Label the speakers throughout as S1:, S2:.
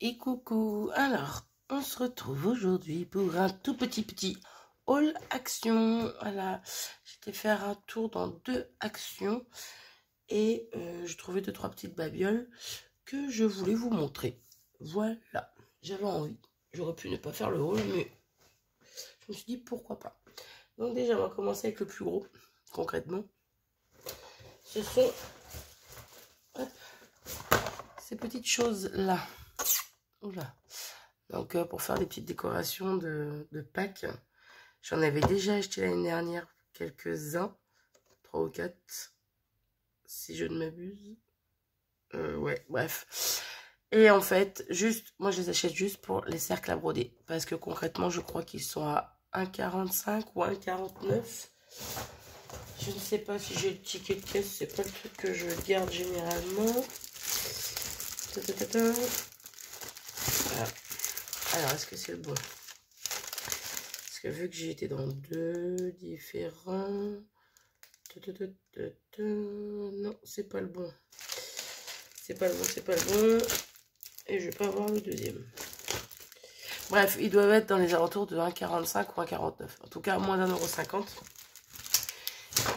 S1: Et coucou, alors on se retrouve aujourd'hui pour un tout petit haul action. Voilà, j'étais faire un tour dans 2 actions et j'ai trouvé 2-3 petites babioles que je voulais vous montrer. Voilà, j'avais envie, j'aurais pu ne pas faire le haul, mais je me suis dit pourquoi pas. Donc déjà on va commencer avec le plus gros, concrètement. Ce sont ces petites choses là. Oula. Donc pour faire des petites décorations de Pâques, j'en avais déjà acheté l'année dernière quelques-uns, 3 ou 4, si je ne m'abuse. Ouais, bref. Et en fait, juste, moi je les achète juste pour les cercles à broder, parce que concrètement, je crois qu'ils sont à 1,45 ou 1,49. Je ne sais pas si j'ai le ticket de caisse, c'est pas le truc que je garde généralement. Voilà. Alors, est-ce que c'est le bon? Parce que vu que j'ai été dans 2 différents... Non, c'est pas le bon. C'est pas le bon, c'est pas le bon. Et je vais pas avoir le deuxième. Bref, ils doivent être dans les alentours de 1,45 ou 1,49. En tout cas, moins d'1,50 €.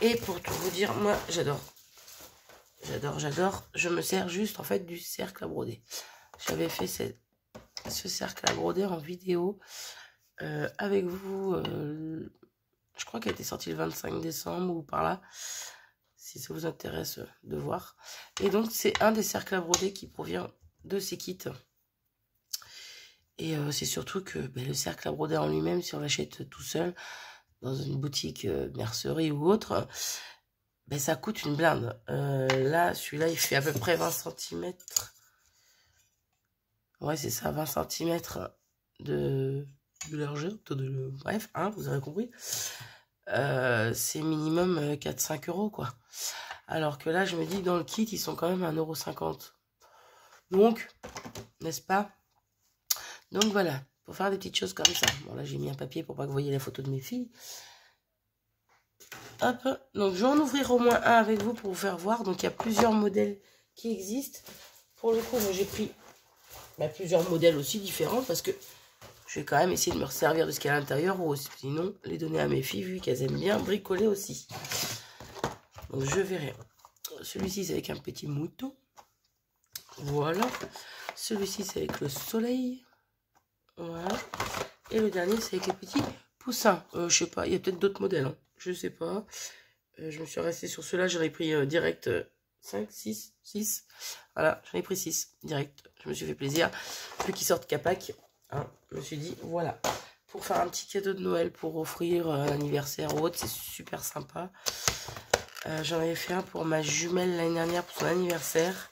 S1: Et pour tout vous dire, moi, j'adore. J'adore. Je me sers juste, en fait, du cercle à broder. J'avais fait ce cercle à broder en vidéo avec vous. Je crois qu'elle était sortie le 25 décembre ou par là. Si ça vous intéresse de voir. Et donc, c'est un des cercles à broder qui provient de ces kits. Et c'est surtout que le cercle à broder en lui-même, si on l'achète tout seul, dans une boutique mercerie ou autre, ça coûte une blinde. Là, celui-là, il fait à peu près 20 cm. Ouais, c'est ça, 20 cm de largeur. Bref, hein, vous avez compris. C'est minimum 4-5 €, quoi. Alors que là, je me dis, dans le kit, ils sont quand même à 1,50 €. Donc, n'est-ce pas? Donc voilà, pour faire des petites choses comme ça. Bon, là, j'ai mis un papier pour pas que vous voyez la photo de mes filles. Hop, donc je vais en ouvrir au moins un avec vous pour vous faire voir. Donc, il y a plusieurs modèles qui existent. Pour le coup, moi, j'ai pris plusieurs modèles aussi différents parce que je vais quand même essayer de me resservir de ce qu'il y a à l'intérieur ou sinon les donner à mes filles vu qu'elles aiment bien bricoler aussi. Donc, je verrai. Celui-ci, c'est avec un petit mouton. Voilà. Celui-ci, c'est avec le soleil. Voilà. Et le dernier, c'est avec les petits poussins. Je sais pas, il y a peut-être d'autres modèles. Hein. Je sais pas. Je me suis restée sur ceux-là. J'en ai pris direct 5, 6. Voilà, j'en ai pris 6 direct. Je me suis fait plaisir. Vu qu'ils sortent Capac, hein, je me suis dit, voilà. Pour faire un petit cadeau de Noël, pour offrir un anniversaire ou autre, c'est super sympa. J'en avais fait un pour ma jumelle l'année dernière pour son anniversaire.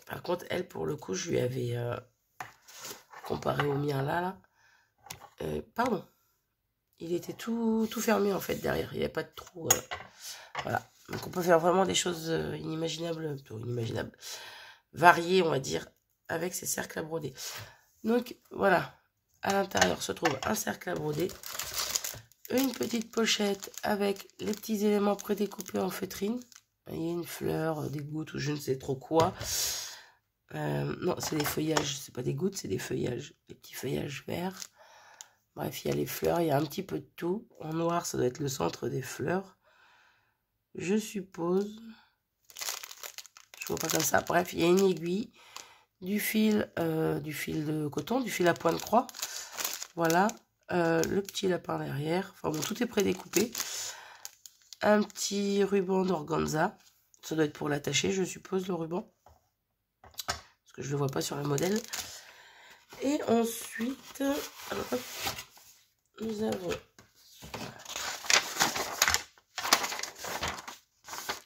S1: Par contre, elle, pour le coup, je lui avais comparé au mien là. Pardon. Il était tout fermé, en fait, derrière. Il n'y avait pas de trou. Voilà. Donc, on peut faire vraiment des choses inimaginables, variées, on va dire, avec ces cercles à broder. Donc, voilà. À l'intérieur se trouve un cercle à broder. Une petite pochette avec les petits éléments prédécoupés en feutrine. Il y a une fleur, des gouttes ou je ne sais trop quoi. Non, c'est des feuillages, c'est pas des gouttes, c'est des feuillages, des petits feuillages verts. Bref, il y a les fleurs, il y a un petit peu de tout. En noir, ça doit être le centre des fleurs, je suppose. Je vois pas comme ça. Bref, il y a une aiguille, du fil de coton, du fil à point de croix. Voilà, le petit lapin derrière. Enfin bon, tout est prédécoupé. Un petit ruban d'organza. Ça doit être pour l'attacher, je suppose, le ruban. Que je ne le vois pas sur le modèle. Et ensuite, alors, hop, nous avons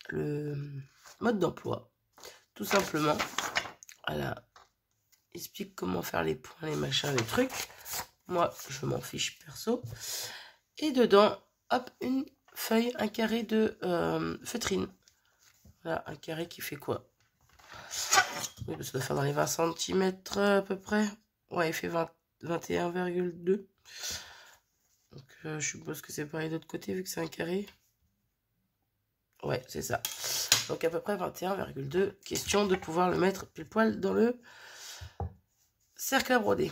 S1: le mode d'emploi. Tout simplement. Voilà. Explique comment faire les points, les machins, les trucs. Moi, je m'en fiche perso. Et dedans, hop, une feuille, un carré de feutrine. Voilà, un carré qui fait quoi? Oui, ça doit faire dans les 20 cm à peu près. Ouais, il fait 21,2. Donc, je suppose que c'est pareil de l'autre côté, vu que c'est un carré. Ouais, c'est ça. Donc à peu près 21,2. Question de pouvoir le mettre pile poil dans le cercle à broder.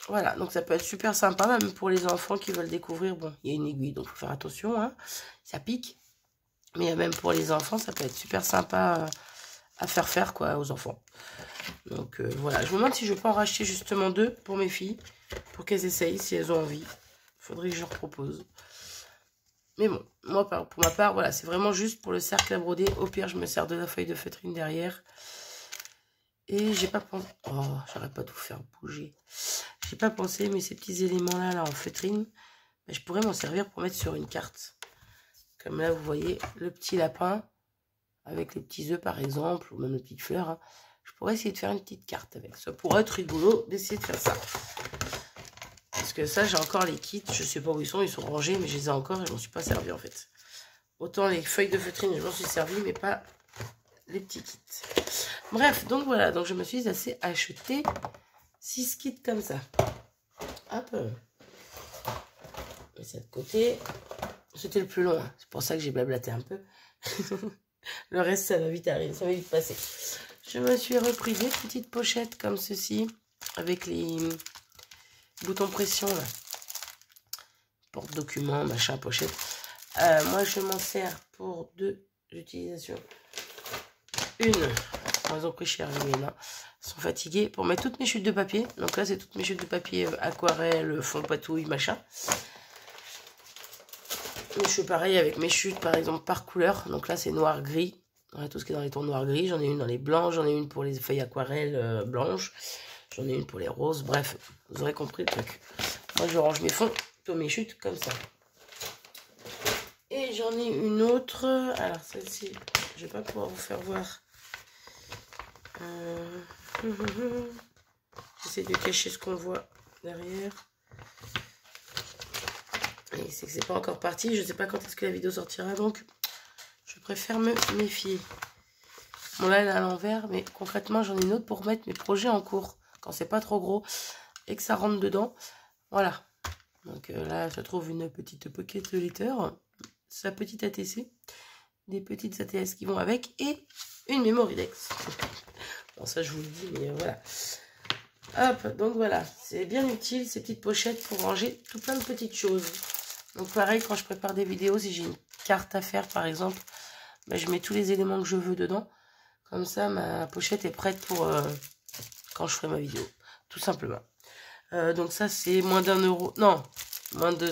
S1: Voilà, donc ça peut être super sympa, même pour les enfants qui veulent découvrir. Bon, il y a une aiguille, donc il faut faire attention, hein, ça pique. Mais même pour les enfants, ça peut être super sympa à faire quoi aux enfants. Donc voilà, je me demande si je peux en racheter justement 2 pour mes filles, pour qu'elles essayent si elles ont envie. Il faudrait que je leur propose. Mais bon, moi pour ma part, voilà, c'est vraiment juste pour le cercle à broder. Au pire, je me sers de la feuille de feutrine derrière. Et j'ai pas pensé... Oh, j'arrête pas de vous faire bouger. J'ai pas pensé, mais ces petits éléments-là, là, en feutrine, ben, je pourrais m'en servir pour mettre sur une carte. Comme là, vous voyez, le petit lapin, avec les petits œufs, par exemple, ou même les petites fleurs. Hein. Je pourrais essayer de faire une petite carte avec. Ça pourrait être rigolo d'essayer de faire ça. Parce que ça, j'ai encore les kits. Je sais pas où ils sont rangés, mais je les ai encore et je m'en suis pas servi, en fait. Autant les feuilles de feutrine, je m'en suis servi, mais pas les petits kits. Bref, donc voilà, donc je me suis assez acheté 6 kits comme ça. Hop. Et ça de côté. C'était le plus long, hein. C'est pour ça que j'ai blablaté un peu. Le reste, ça va vite arriver, ça va vite passer. Je me suis repris des petites pochettes comme ceci, avec les boutons pression, là. Porte-documents, machin, pochette. Moi, je m'en sers pour 2 utilisations. Une, ils ont pris cher les miennes, hein. Ils sont fatigués pour mettre toutes mes chutes de papier. Donc là, c'est toutes mes chutes de papier aquarelle, fond patouille, machin. Et je fais pareil avec mes chutes, par exemple, par couleur. Donc là, c'est noir-gris. Tout ce qui est dans les tons noir-gris. J'en ai une dans les blancs, j'en ai une pour les feuilles aquarelles blanches. J'en ai une pour les roses. Bref, vous aurez compris le truc. Moi, je range mes fonds, tous mes chutes comme ça. Et j'en ai une autre. Alors, celle-ci, je vais pas pouvoir vous faire voir. J'essaie de cacher ce qu'on voit derrière. Et c'est que c'est pas encore parti. Je sais pas quand est-ce que la vidéo sortira, donc je préfère me méfier. Bon, là, elle est à l'envers, mais concrètement, j'en ai une autre pour mettre mes projets en cours. Quand c'est pas trop gros et que ça rentre dedans. Voilà. Donc là, ça trouve une petite pocket letter. Sa petite ATC. Des petites ATS qui vont avec. Et une Memoridex. Bon, ça, je vous le dis, mais voilà. Hop, donc voilà. C'est bien utile, ces petites pochettes pour ranger tout plein de petites choses. Donc pareil, quand je prépare des vidéos, si j'ai une carte à faire, par exemple, ben, je mets tous les éléments que je veux dedans. Comme ça, ma pochette est prête pour quand je ferai ma vidéo. Tout simplement. Donc ça, c'est moins d'1 euro. Non, moins de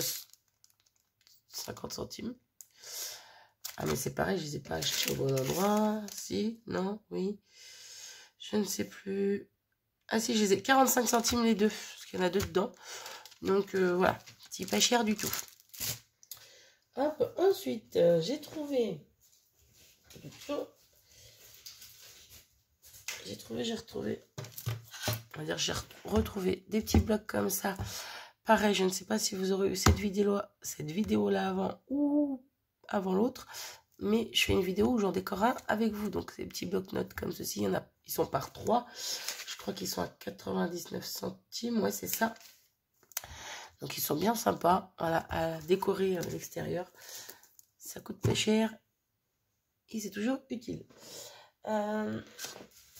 S1: 50 centimes. Ah, mais c'est pareil, je ne les ai pas achetés au bon endroit. Si, non, oui. Je ne sais plus. Ah si, je les ai 45 centimes les deux. Parce qu'il y en a 2 dedans. Donc voilà, c'est pas cher du tout. Hop, ensuite, j'ai trouvé... J'ai retrouvé... On va dire, j'ai retrouvé des petits blocs comme ça. Pareil, je ne sais pas si vous aurez eu cette vidéo-là avant ou avant l'autre. Mais je fais une vidéo où j'en décore un avec vous. Donc, ces petits blocs-notes comme ceci, ils sont par 3. Je crois qu'ils sont à 99 centimes. Ouais, c'est ça. Donc, ils sont bien sympas. Voilà, à décorer à l'extérieur. Ça coûte pas cher. Et c'est toujours utile.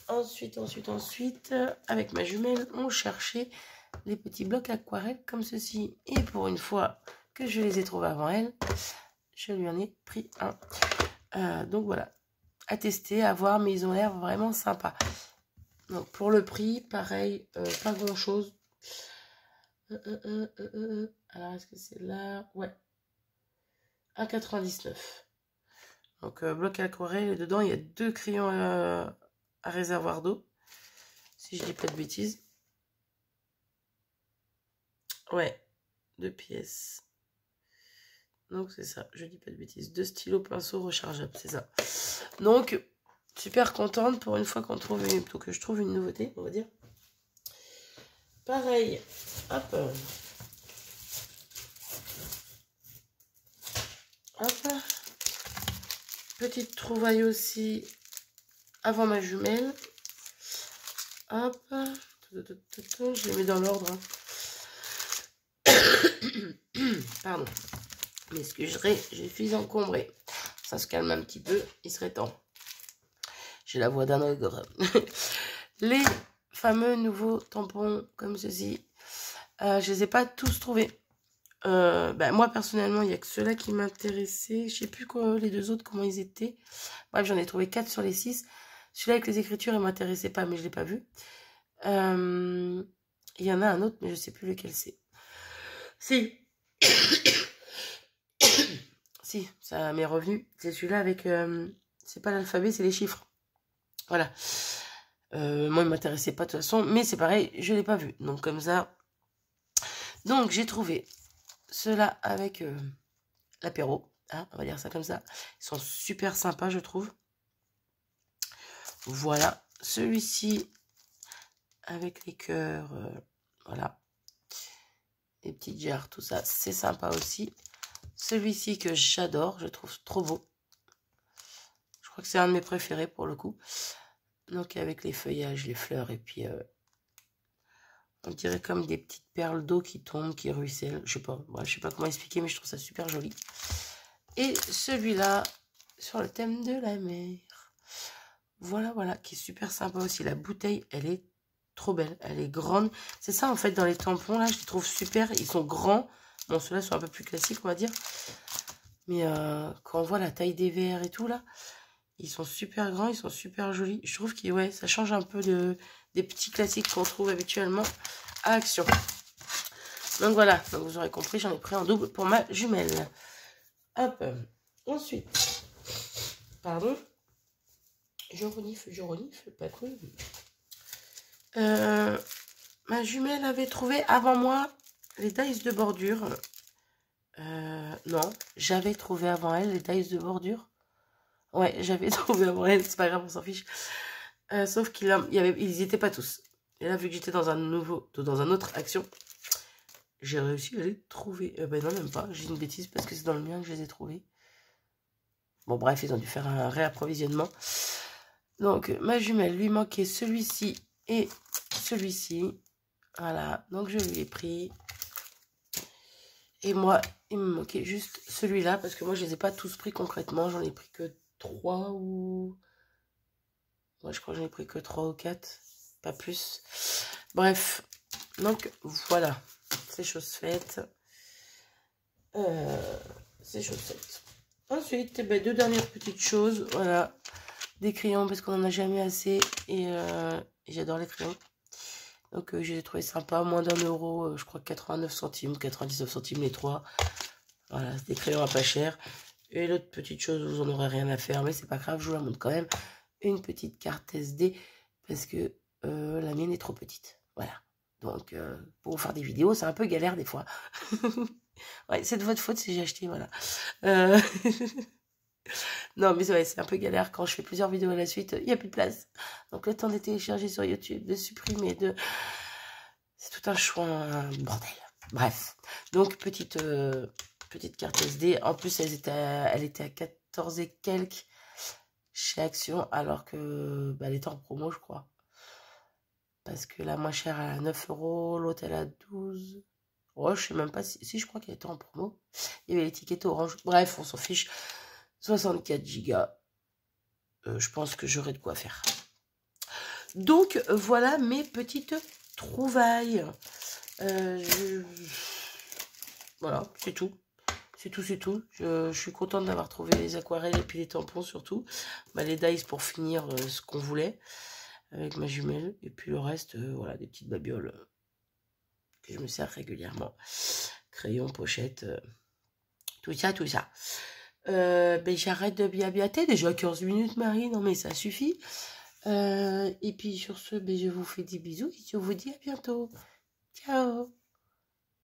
S1: Ensuite, avec ma jumelle, on cherchait les petits blocs aquarelles comme ceci. Et pour une fois que je les ai trouvés avant elle, je lui en ai pris un. Donc voilà, à tester, à voir, mais ils ont l'air vraiment sympas. Donc pour le prix, pareil, pas grand chose. Alors est-ce que c'est là? Ouais, 1,99 €. Donc bloc aquarelle, et dedans il y a 2 crayons à réservoir d'eau, si je dis pas de bêtises. Ouais, 2 pièces. Donc c'est ça, je dis pas de bêtises. 2 stylos pinceaux rechargeables, c'est ça. Donc, super contente pour une fois qu'on trouve plutôt que je trouve une nouveauté, on va dire. Pareil, hop. Hop. Petite trouvaille aussi avant ma jumelle. Hop. Je les mets dans l'ordre. Pardon. M'excuserez, je suis encombrée. Ça se calme un petit peu, il serait temps. J'ai la voix d'un ogre. Les fameux nouveaux tampons comme ceci. Je les ai pas tous trouvés. Moi, personnellement, il n'y a que ceux-là qui m'intéressaient. Je sais plus quoi, les deux autres, comment ils étaient. Bref, j'en ai trouvé 4 sur les 6. Celui-là avec les écritures, il m'intéressait pas, mais je l'ai pas vu. Il y en a un autre, mais je sais plus lequel c'est. Si. Si, ça m'est revenu. C'est celui-là avec... c'est pas l'alphabet, c'est les chiffres. Voilà. Moi, il m'intéressait pas de toute façon, mais c'est pareil, je l'ai pas vu. Donc, comme ça... Donc, j'ai trouvé ceux-là avec l'apéro. Hein, on va dire ça comme ça. Ils sont super sympas, je trouve. Voilà. Celui-ci avec les cœurs. Voilà. Les petites jarres, tout ça. C'est sympa aussi. Celui-ci que j'adore. Je trouve trop beau. Je crois que c'est un de mes préférés pour le coup. Donc avec les feuillages, les fleurs. Et puis on dirait comme des petites perles d'eau qui tombent, qui ruissellent. Je sais pas. Bon, je sais pas comment expliquer, mais je trouve ça super joli. Et celui-là, sur le thème de la mer. Voilà, voilà, qui est super sympa aussi. La bouteille, elle est trop belle. Elle est grande. C'est ça, en fait, dans les tampons, là, je les trouve super. Ils sont grands. Bon, ceux-là sont un peu plus classiques, on va dire. Mais quand on voit la taille des verres et tout, là, ils sont super grands, ils sont super jolis. Je trouve que, ouais, ça change un peu des petits classiques qu'on trouve habituellement à Action. Donc, voilà. Donc, vous aurez compris, j'en ai pris en double pour ma jumelle. Hop. Ensuite. Pardon. Je renifle, pas cool. Ma jumelle avait trouvé avant moi les dice de bordure. Non, j'avais trouvé avant elle les dice de bordure. Ouais, j'avais trouvé avant elle, c'est pas grave, on s'en fiche. Sauf qu'ils n'y étaient pas tous. Et là, vu que j'étais dans un autre Action, j'ai réussi à les trouver. Non, même pas, j'ai une bêtise parce que c'est dans le mien que je les ai trouvés. Bon, bref, ils ont dû faire un réapprovisionnement. Donc, ma jumelle, lui manquait celui-ci et celui-ci. Voilà, donc je lui ai pris. Et moi, il me manquait juste celui-là, parce que moi, je les ai pas tous pris concrètement. J'en ai pris que 3 ou... Moi, je crois que j'en ai pris que 3 ou 4, pas plus. Bref, donc voilà, c'est chose faite. C'est chose faite. Ensuite, deux dernières petites choses, voilà. Des crayons parce qu'on n'en a jamais assez et j'adore les crayons. Donc je les ai trouvés sympas, moins d'1 €, je crois 89 centimes, 99 centimes les 3. Voilà, c'est des crayons à pas cher. Et l'autre petite chose, vous en aurez rien à faire, mais c'est pas grave, je vous la montre quand même. Une petite carte SD parce que la mienne est trop petite. Voilà. Donc pour vous faire des vidéos, c'est un peu galère des fois. Ouais, c'est de votre faute si j'ai acheté, voilà. Non, mais ouais, c'est un peu galère quand je fais plusieurs vidéos à la suite. Il n'y a plus de place. Donc, le temps de télécharger sur YouTube, de supprimer, c'est tout un choix, un bordel. Bref. Donc, petite carte SD. En plus, elle était à 14 et quelques chez Action, alors que elle était en promo, je crois. Parce que la moins chère, elle a 9 €, l'autre, elle a 12. Oh, je sais même pas si je crois qu'elle était en promo. Il y avait l'étiquette orange. Bref, on s'en fiche. 64 gigas. Je pense que j'aurai de quoi faire. Donc, voilà mes petites trouvailles. Voilà, c'est tout. C'est tout. Je suis contente d'avoir trouvé les aquarelles et puis les tampons surtout. Les dice pour finir ce qu'on voulait avec ma jumelle. Et puis le reste, voilà, des petites babioles que je me sers régulièrement. Crayon, pochette, tout ça. J'arrête de biabiater, déjà 15 minutes, Marie, non mais ça suffit. Et puis sur ce, je vous fais des bisous et je vous dis à bientôt. Ciao.